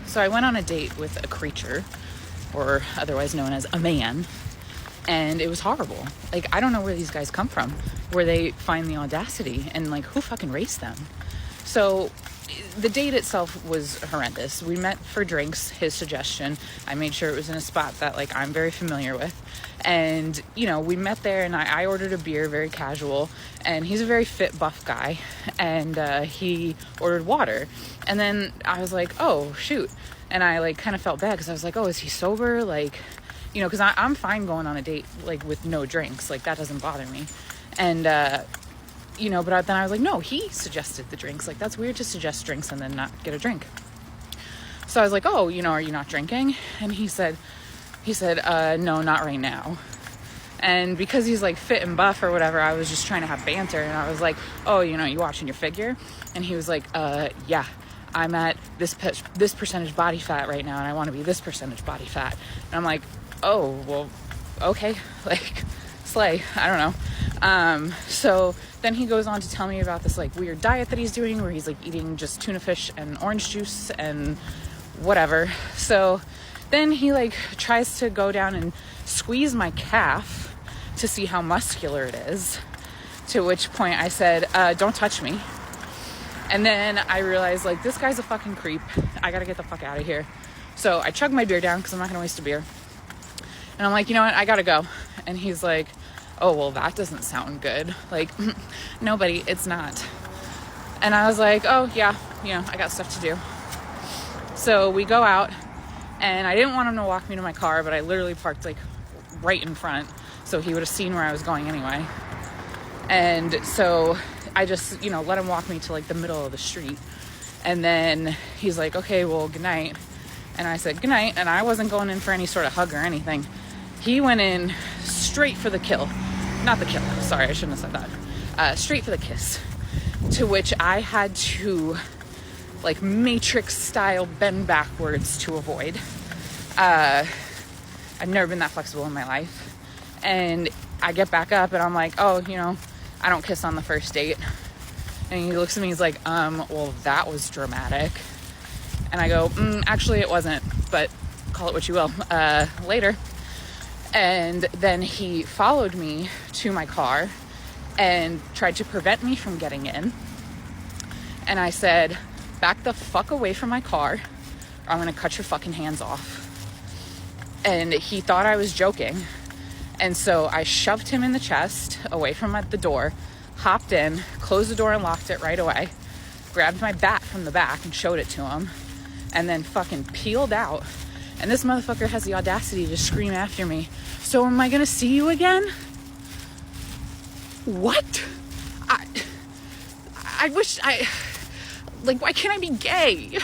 So I went on a date with a creature, or otherwise known as a man, and it was horrible. Like, I don't know where these guys come from, where they find the audacity, and like, who fucking raised them? So the date itself was horrendous. We met for drinks, his suggestion. I made sure it was in a spot that like I'm very familiar with. And, you know, we met there and I ordered a beer, very casual. And he's a very fit, buff guy. And he ordered water. And then I was like, oh, shoot. And I like kind of felt bad because I was like, oh, is he sober? Like, you know, because I'm fine going on a date like with no drinks. Like, that doesn't bother me. And, you know, but then I was like, no, he suggested the drinks. Like, that's weird to suggest drinks and then not get a drink. So I was like, oh, you know, are you not drinking? And he said, no, not right now. And because he's like fit and buff or whatever, I was just trying to have banter. And I was like, oh, you know, you watching your figure? And he was like, yeah, I'm at this percentage body fat right now. And I want to be this percentage body fat. And I'm like, oh, well, okay. Like, slay. I don't know. So then he goes on to tell me about this like weird diet that he's doing where he's like eating just tuna fish and orange juice and whatever. So then he like tries to go down and squeeze my calf to see how muscular it is, to which point I said, don't touch me. And then I realized like, this guy's a fucking creep. I gotta get the fuck out of here. So I chugged my beer down because I'm not gonna waste a beer. And I'm like, you know what? I gotta go. And he's like, oh, well, that doesn't sound good. Like, no, buddy, it's not. And I was like, oh, yeah, you know, I got stuff to do. So we go out, and I didn't want him to walk me to my car, but I literally parked, like, right in front, so he would have seen where I was going anyway. And so I just, you know, let him walk me to, like, the middle of the street. And then he's like, okay, well, good night. And I said, good night, and I wasn't going in for any sort of hug or anything. He went in straight for the kill. Not the kill. Sorry, I shouldn't have said that. Straight for the kiss. To which I had to, like, Matrix style bend backwards to avoid. I've never been that flexible in my life. And I get back up and I'm like, oh, you know, I don't kiss on the first date. And he looks at me, he's like, well, that was dramatic. And I go, actually it wasn't, but call it what you will. Later. And then he followed me to my car and tried to prevent me from getting in. And I said, back the fuck away from my car or I'm gonna cut your fucking hands off. And he thought I was joking. And so I shoved him in the chest away from the door, hopped in, closed the door and locked it right away, grabbed my bat from the back and showed it to him, and then fucking peeled out. And this motherfucker has the audacity to scream after me, so am I gonna see you again? What? I wish like, why can't I be gay?